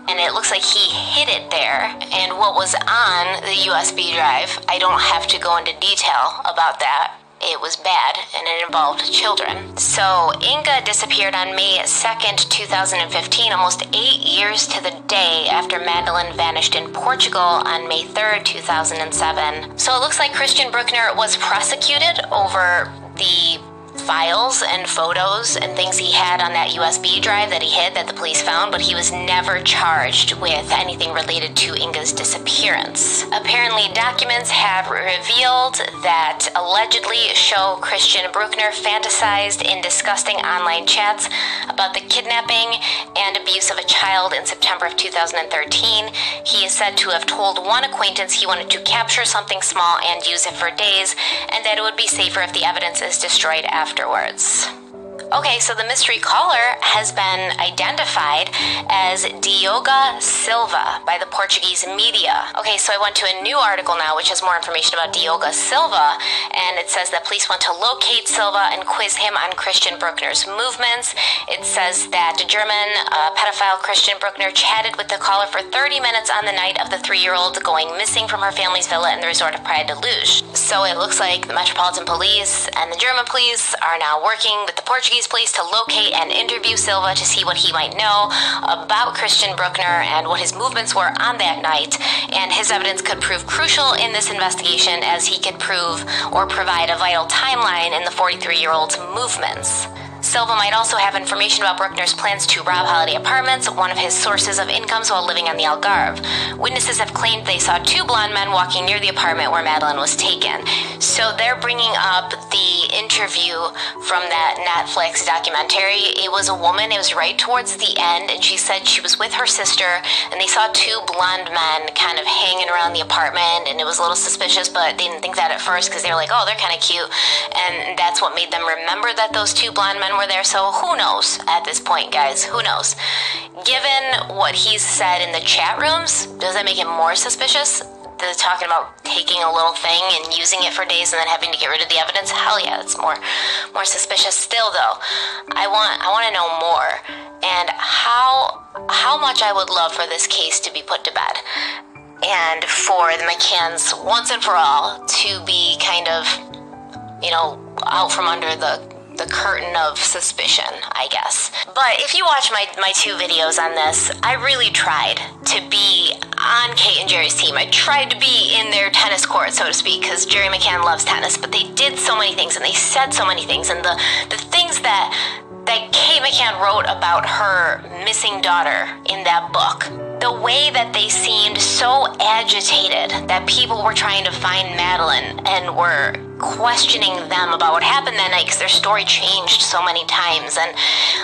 and it looks like he hid it there. And what was on the USB drive, I don't have to go into detail about that. It was bad, and it involved children. So Inga disappeared on May 2nd, 2015, almost 8 years to the day after Madeleine vanished in Portugal on May 3rd, 2007. So it looks like Christian Bruckner was prosecuted over the files and photos and things he had on that USB drive that he hid that the police found, but he was never charged with anything related to Inga's disappearance. Apparently, documents have revealed that allegedly show Christian Bruckner fantasized in disgusting online chats about the kidnapping and abuse of a child in September of 2013. He is said to have told one acquaintance he wanted to capture something small and use it for days, and that it would be safer if the evidence is destroyed afterwards. Okay, so the mystery caller has been identified as Diogo Silva by the Portuguese media. Okay, so I went to a new article now which has more information about Diogo Silva, and it says that police want to locate Silva and quiz him on Christian Bruckner's movements. It says that German pedophile Christian Bruckner chatted with the caller for 30 minutes on the night of the 3-year-old going missing from her family's villa in the resort of Praia de Luz. So it looks like the Metropolitan Police and the German police are now working with the Portuguese police to locate and interview Silva to see what he might know about Christian Bruckner and what his movements were on that night. And his evidence could prove crucial in this investigation, as he could prove or provide a vital timeline in the 43-year-old's movements. Silva might also have information about Bruckner's plans to rob holiday apartments, one of his sources of incomes while living on the Algarve. Witnesses have claimed they saw 2 blonde men walking near the apartment where Madeleine was taken. So they're bringing up the interview from that Netflix documentary. It was a woman, it was right towards the end, and she said she was with her sister, and they saw 2 blonde men kind of hanging around the apartment, and it was a little suspicious, but they didn't think that at first because they were like, oh, they're kind of cute, and that's what made them remember that those 2 blonde men were there. So who knows at this point, guys? Who knows? Given what he's said in the chat rooms, does that make him more suspicious? They're talking about taking a little thing and using it for days and then having to get rid of the evidence. Hell yeah, it's more suspicious. Still though, I want to know more, and how much I would love for this case to be put to bed, and for the McCanns once and for all to be kind of, out from under the the curtain of suspicion, I guess. But if you watch my 2 videos on this, I really tried to be on Kate and Jerry's team. I tried to be in their tennis court, so to speak, because Jerry McCain loves tennis, but they did so many things, and they said so many things, and the things that Kate McCain wrote about her missing daughter in that book, the way that they seemed so agitated that people were trying to find Madeleine and were questioning them about what happened that night because their story changed so many times, and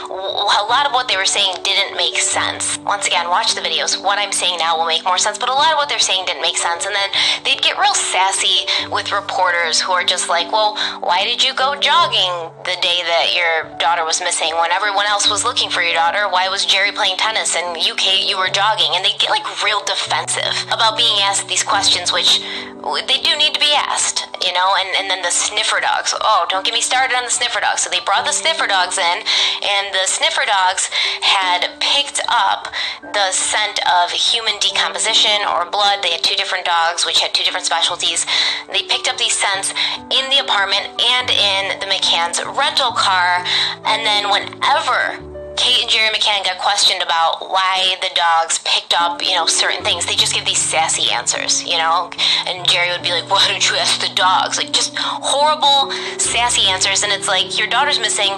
a lot of what they were saying didn't make sense. Once again, watch the videos. What I'm saying now will make more sense, but a lot of what they're saying didn't make sense. And then they'd get real sassy with reporters who are just like, well, why did you go jogging the day that your daughter was missing when everyone else was looking for your daughter? Why was Jerry playing tennis and you, Kate, you were jogging? And they get like real defensive about being asked these questions, which they do need to be asked, you know. And then the sniffer dogs. Oh, don't get me started on the sniffer dogs. So they brought the sniffer dogs in, and the sniffer dogs had picked up the scent of human decomposition or blood. They had 2 different dogs, which had 2 different specialties. They picked up these scents in the apartment and in the McCann's rental car, and then whenever Kate and Jerry McCain got questioned about why the dogs picked up, you know, certain things, they just give these sassy answers, you know, and Jerry would be like, why don't you ask the dogs? Like, just horrible, sassy answers, and it's like, your daughter's missing,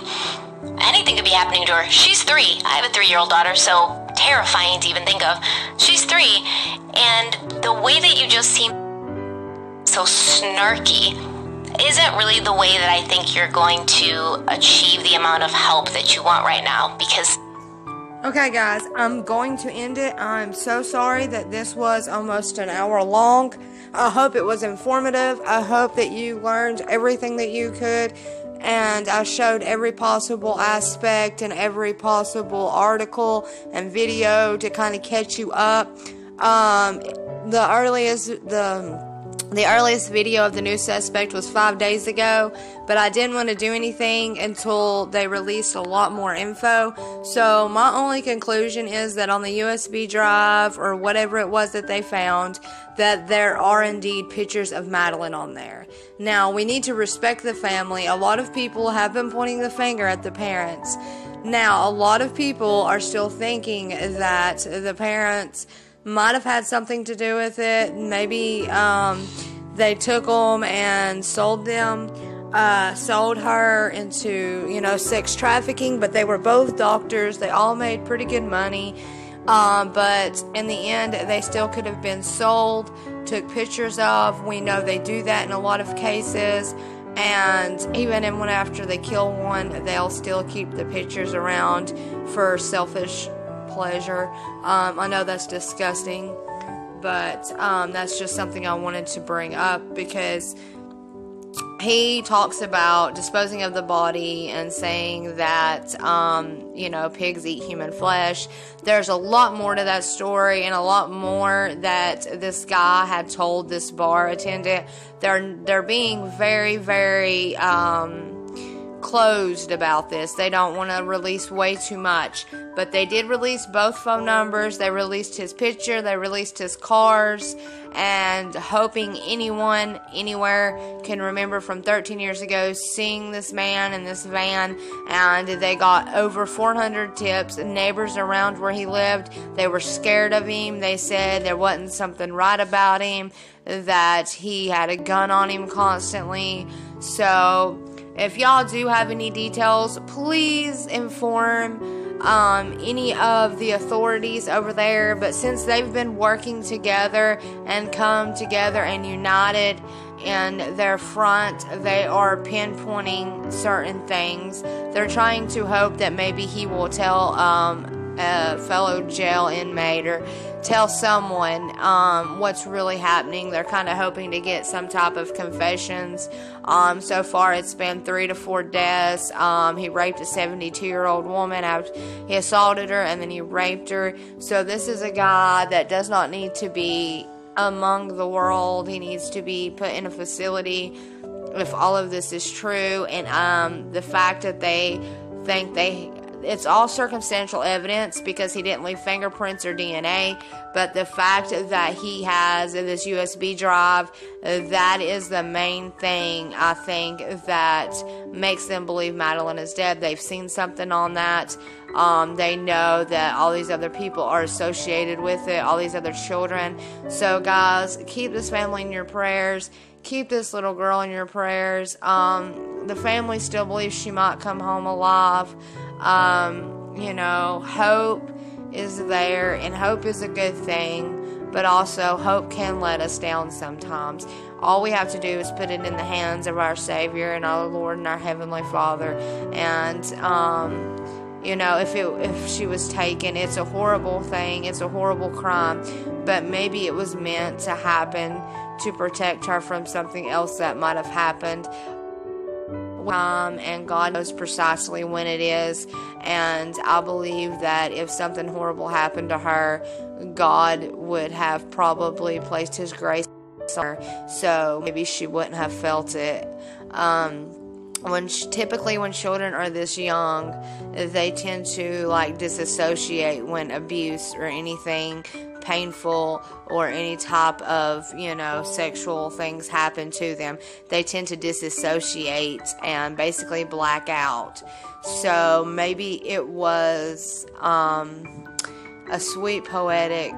anything could be happening to her. She's 3. I have a 3-year-old daughter, so terrifying to even think of. She's 3, and the way that you just seem so snarky isn't really the way that I think you're going to achieve the amount of help that you want right now, because... Okay, guys, I'm going to end it. I'm so sorry that this was almost an hour long. I hope it was informative. I hope that you learned everything that you could, and I showed every possible aspect and every possible article and video to kind of catch you up. The earliest video of the new suspect was 5 days ago, but I didn't want to do anything until they released a lot more info. So my only conclusion is that on the USB drive or whatever it was that they found, that there are indeed pictures of Madeleine on there. Now, we need to respect the family. A lot of people have been pointing the finger at the parents. Now, a lot of people are still thinking that the parents might have had something to do with it. Maybe they took them and sold her into, you know, sex trafficking, but they were both doctors. They all made pretty good money, but in the end they still could have been sold, took pictures of. We know they do that in a lot of cases, and even when after they kill one, they'll still keep the pictures around for selfish pleasure. I know that's disgusting, but that's just something I wanted to bring up, because he talks about disposing of the body and saying that you know, pigs eat human flesh. There's a lot more to that story, and a lot more that this guy had told this bar attendant. They're being very, very closed about this. They don't want to release way too much, but they did release both phone numbers. They released his picture, they released his cars, and hoping anyone anywhere can remember from 13 years ago seeing this man in this van. And they got over 400 tips. Neighbors around where he lived, they were scared of him. They said there wasn't something right about him, that he had a gun on him constantly. So if y'all do have any details, please inform any of the authorities over there. But since they've been working together and come together and united in their front, they are pinpointing certain things. They're trying to hope that maybe he will tell a fellow jail inmate or tell someone what's really happening. They're kind of hoping to get some type of confessions. So far it's been 3 to 4 deaths. He raped a 72-year-old woman. He assaulted her and then he raped her. So this is a guy that does not need to be among the world. He needs to be put in a facility if all of this is true. And the fact that they think it's all circumstantial evidence because he didn't leave fingerprints or DNA, but the fact that he has this USB drive, that is the main thing, I think, that makes them believe Madeleine is dead. They've seen something on that. They know that all these other people are associated with it, all these other children. So guys, keep this family in your prayers. Keep this little girl in your prayers. The family still believes she might come home alive. Hope is there, and hope is a good thing, but also hope can let us down sometimes. All we have to do is put it in the hands of our Savior and our Lord and our Heavenly Father. And if she was taken, it's a horrible thing, it's a horrible crime, but maybe it was meant to happen to protect her from something else that might have happened. And God knows precisely when it is, and I believe that if something horrible happened to her, God would have probably placed His grace on her, so maybe she wouldn't have felt it. Typically when children are this young, they tend to disassociate when abuse or anything painful or any type of sexual things happen to them. They tend to disassociate and basically black out. So maybe it was a sweet poetic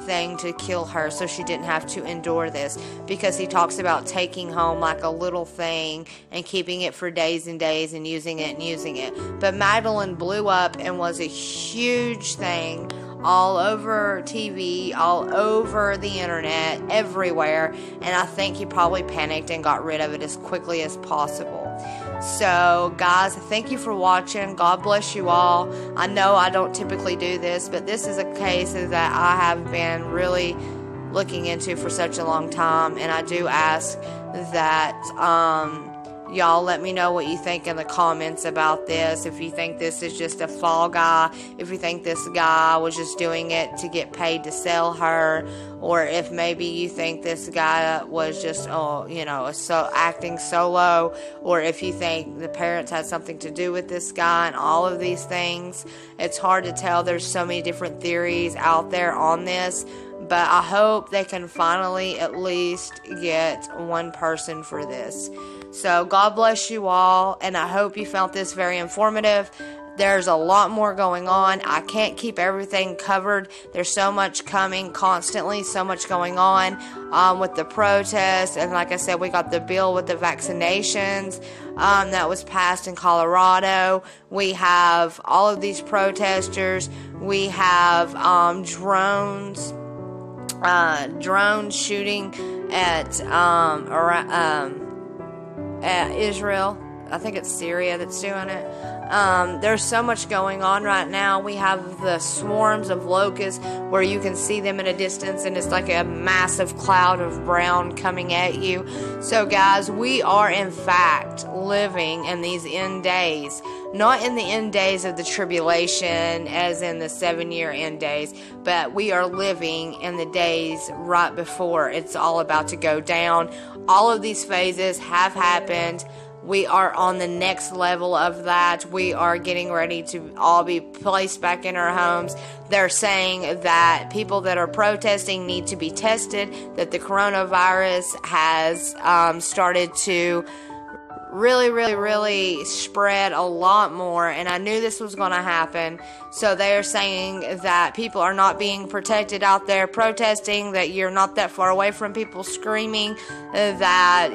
thing to kill her so she didn't have to endure this, because he talks about taking home like a little thing and keeping it for days and days and using it. But Madeleine blew up and was a huge thing all over TV, all over the internet, everywhere, and I think he probably panicked and got rid of it as quickly as possible. So guys, thank you for watching. God bless you all. I know I don't typically do this, but this is a case that I have been really looking into for such a long time, and I do ask that y'all let me know what you think in the comments about this. If you think this is just a fall guy, if you think this guy was just doing it to get paid to sell her, or if maybe you think this guy was just acting solo, or if you think the parents had something to do with this guy and all of these things. It's hard to tell. There's so many different theories out there on this, but I hope they can finally at least get one person for this. So God bless you all, and I hope you found this very informative. There's a lot more going on. I can't keep everything covered. There's so much coming constantly, so much going on with the protests. And like I said, we got the bill with the vaccinations that was passed in Colorado. We have all of these protesters. We have drones shooting at Israel. I think it's Syria that's doing it. There's so much going on right now. We have the swarms of locusts where you can see them in a distance, and it's like a massive cloud of brown coming at you. So guys, we are in fact living in these end days. Not in the end days of the tribulation as in the 7-year end days, but we are living in the days right before it's all about to go down. All of these phases have happened. We are on the next level of that. We are getting ready to all be placed back in our homes. They're saying that people that are protesting need to be tested, that the coronavirus has started to really spread a lot more, and I knew this was going to happen. So they are saying that people are not being protected out there protesting, that you're not that far away from people screaming, that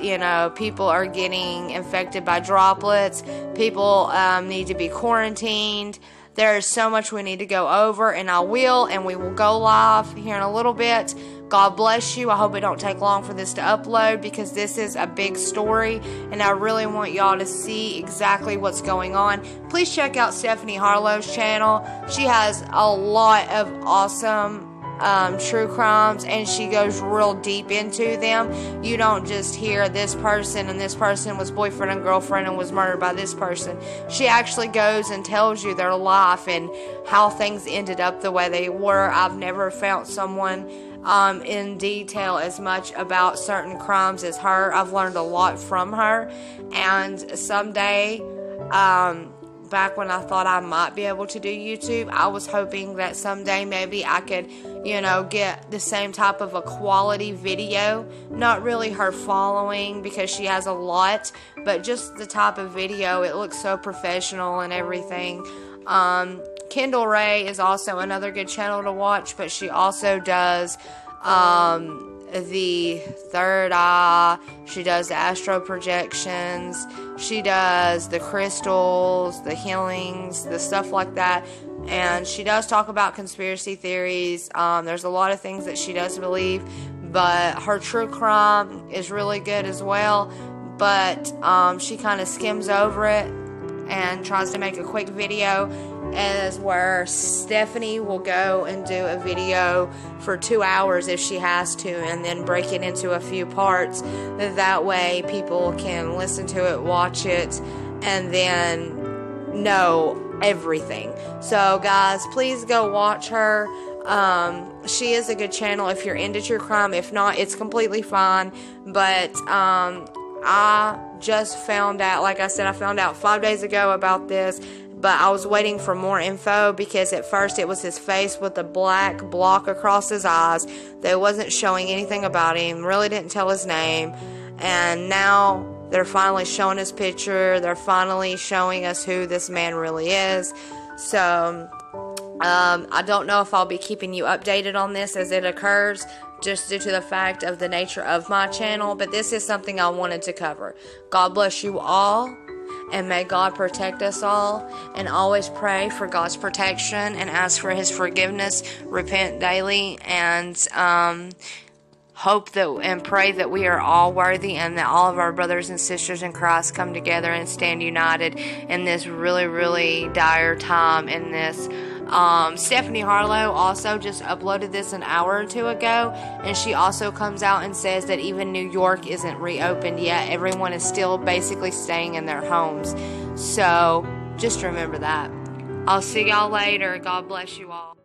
people are getting infected by droplets, people need to be quarantined. There is so much we need to go over, and we will go live here in a little bit. God bless you. I hope it don't take long for this to upload, because this is a big story, and I really want y'all to see exactly what's going on. Please check out Stephanie Harlow's channel. She has a lot of awesome true crimes, and she goes real deep into them. You don't just hear this person and this person was boyfriend and girlfriend and was murdered by this person. She actually goes and tells you their life and how things ended up the way they were. I've never found someone in detail as much about certain crimes as her. I've learned a lot from her, and someday back when I thought I might be able to do YouTube. I was hoping that someday maybe I could, you know, get the same type of a quality video. Not really her following, because she has a lot, but just the type of video. It looks so professional and everything. Kendall Ray is also another good channel to watch, but she also does the third eye. She does the astro projections. She does the crystals, the healings, the stuff like that. And she does talk about conspiracy theories. There's a lot of things that she does believe, but her true crime is really good as well. But she kind of skims over it and tries to make a quick video, as where Stephanie will go and do a video for 2 hours if she has to, and then break it into a few parts. That way people can listen to it, watch it, and then know everything. So guys, please go watch her. She is a good channel if you're into true crime. If not, it's completely fine. But I just found out, like I said, I found out 5 days ago about this, but I was waiting for more info, because at first it was his face with a black block across his eyes. They wasn't showing anything about him, really didn't tell his name, and now they're finally showing his picture. They're finally showing us who this man really is. So I don't know if I'll be keeping you updated on this as it occurs, just due to the fact of the nature of my channel, but this is something I wanted to cover. God bless you all, and may God protect us all, and always pray for God's protection and ask for His forgiveness, repent daily, and hope that and pray that we are all worthy, and that all of our brothers and sisters in Christ come together and stand united in this really, really dire time. In this, Stephanie Harlow also just uploaded this an hour or two ago, and she also comes out and says that even New York isn't reopened yet. Everyone is still basically staying in their homes. So just remember that. I'll see y'all later. God bless you all.